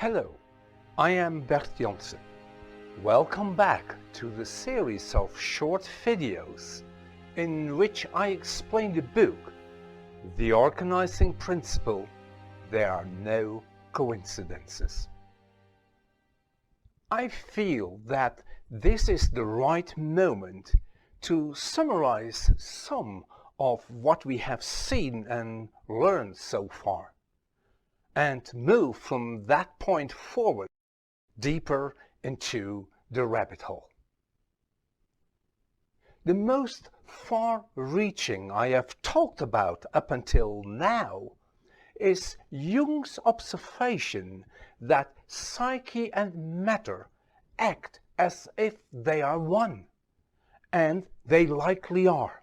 Hello, I am Bert Janssen. Welcome back to the series of short videos in which I explain the book, The Organizing Principle, There Are No Coincidences. I feel that this is the right moment to summarize some of what we have seen and learned so far, and move from that point forward deeper into the rabbit hole. The most far-reaching I have talked about up until now is Jung's observation that psyche and matter act as if they are one, and they likely are,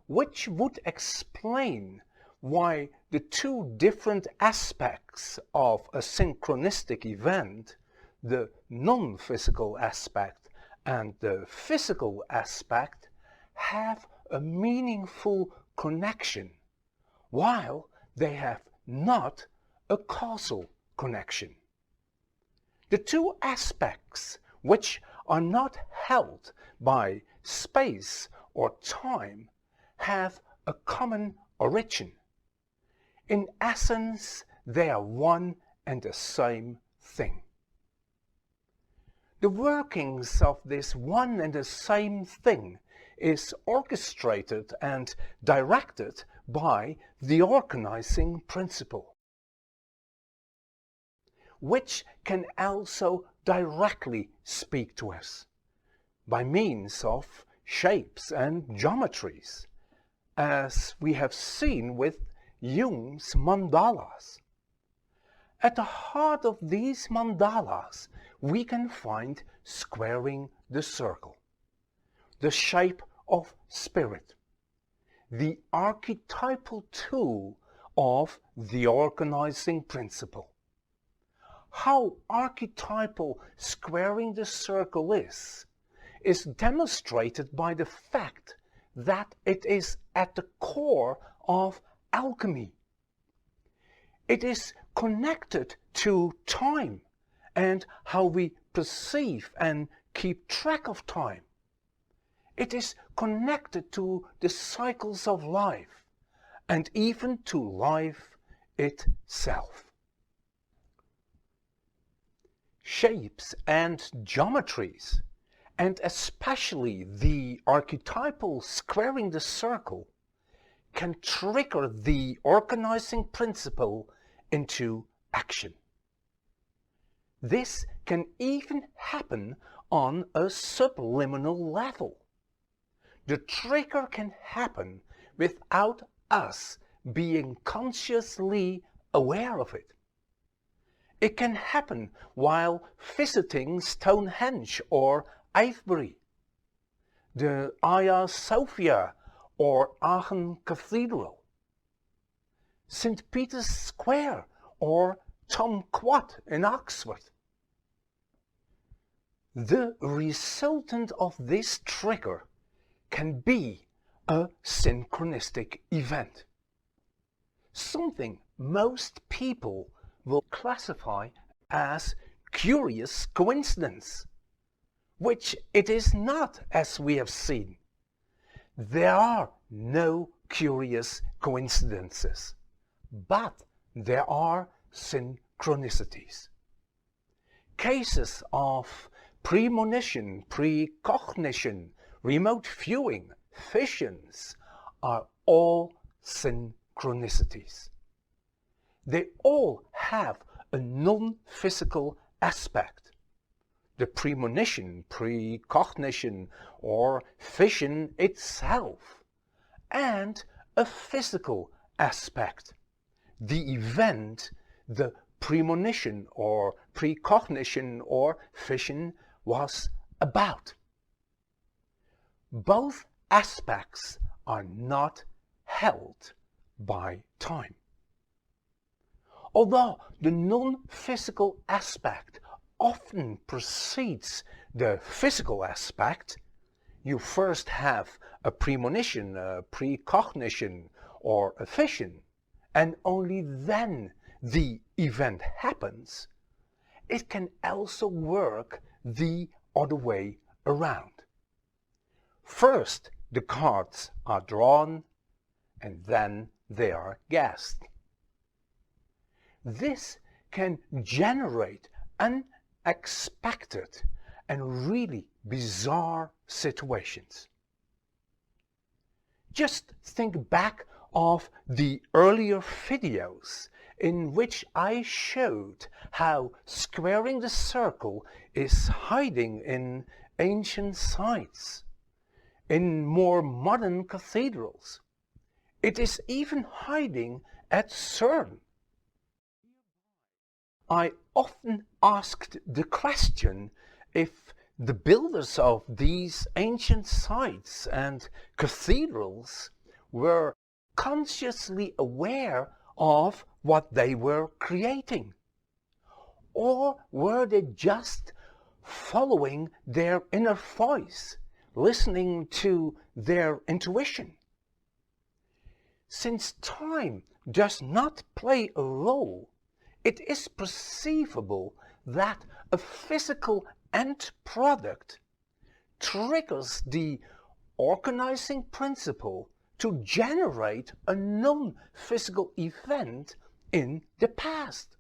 which would explain why the two different aspects of a synchronistic event, the non-physical aspect and the physical aspect, have a meaningful connection, while they have not a causal connection. The two aspects, which are not held by space or time, have a common origin. In essence, they are one and the same thing. The workings of this one and the same thing is orchestrated and directed by the organizing principle, which can also directly speak to us by means of shapes and geometries, as we have seen with Jung's mandalas. At the heart of these mandalas we can find squaring the circle, the shape of spirit, the archetypal tool of the organizing principle. How archetypal squaring the circle is demonstrated by the fact that it is at the core of alchemy. It is connected to time and how we perceive and keep track of time. It is connected to the cycles of life and even to life itself. Shapes and geometries, and especially the archetypal squaring the circle, can trigger the organizing principle into action. This can even happen on a subliminal level. The trigger can happen without us being consciously aware of it. It can happen while visiting Stonehenge or Avebury, the Hagia Sophia or Aachen Cathedral, St. Peter's Square or Tom Quad in Oxford. The resultant of this trigger can be a synchronistic event, something most people will classify as curious coincidence, which it is not, as we have seen. There are no curious coincidences, but there are synchronicities. Cases of premonition, precognition, remote viewing, visions are all synchronicities. They all have a non-physical aspect. The premonition, precognition, or vision itself, and a physical aspect, the event the premonition or precognition or vision was about. Both aspects are not held by time. Although the non-physical aspect often precedes the physical aspect, you first have a premonition, a precognition, or a vision, and only then the event happens, it can also work the other way around. First, the cards are drawn and then they are guessed. This can generate unexpected and really bizarre situations. Just think back of the earlier videos in which I showed how squaring the circle is hiding in ancient sites, in more modern cathedrals. It is even hiding at CERN. I often asked the question if the builders of these ancient sites and cathedrals were consciously aware of what they were creating, or were they just following their inner voice, listening to their intuition? Since time does not play a role, it is perceivable that a physical end product triggers the organizing principle to generate a non-physical event in the past,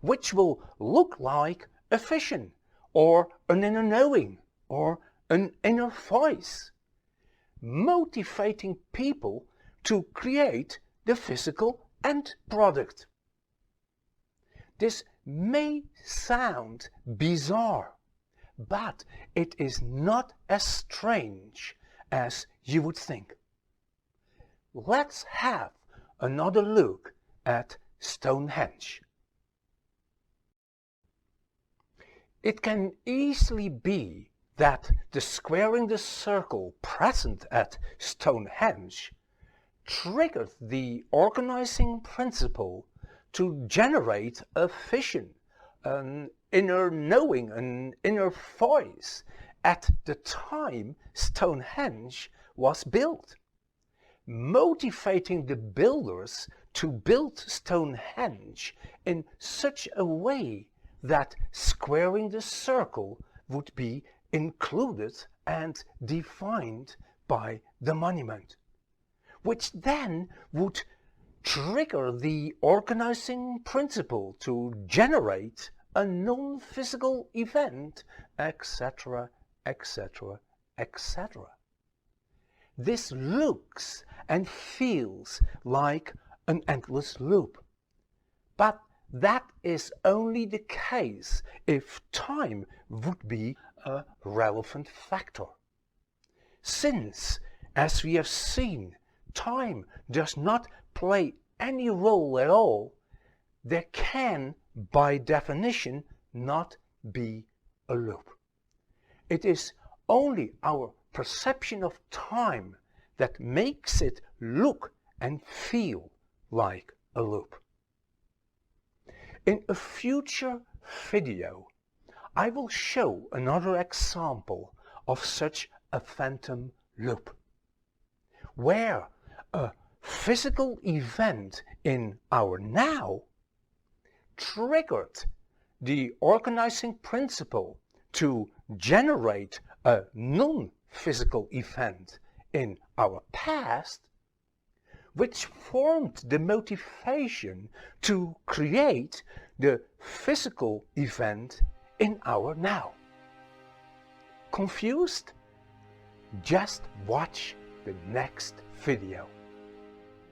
which will look like a vision, or an inner knowing, or an inner voice, motivating people to create the physical end product. This may sound bizarre, but it is not as strange as you would think. Let's have another look at Stonehenge. It can easily be that the squaring the circle present at Stonehenge triggered the organizing principle to generate a vision, an inner knowing, an inner voice at the time Stonehenge was built, motivating the builders to build Stonehenge in such a way that squaring the circle would be included and defined by the monument, which then would trigger the organizing principle to generate a non-physical event, etc., etc., etc. This looks and feels like an endless loop, but that is only the case if time would be a relevant factor. Since, as we have seen, time does not play any role at all, there can, by definition, not be a loop. It is only our perception of time that makes it look and feel like a loop. In a future video, I will show another example of such a phantom loop, where a physical event in our now triggered the organizing principle to generate a non-physical event in our past, which formed the motivation to create the physical event in our now. Confused? Just watch the next video.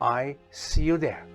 I see you there.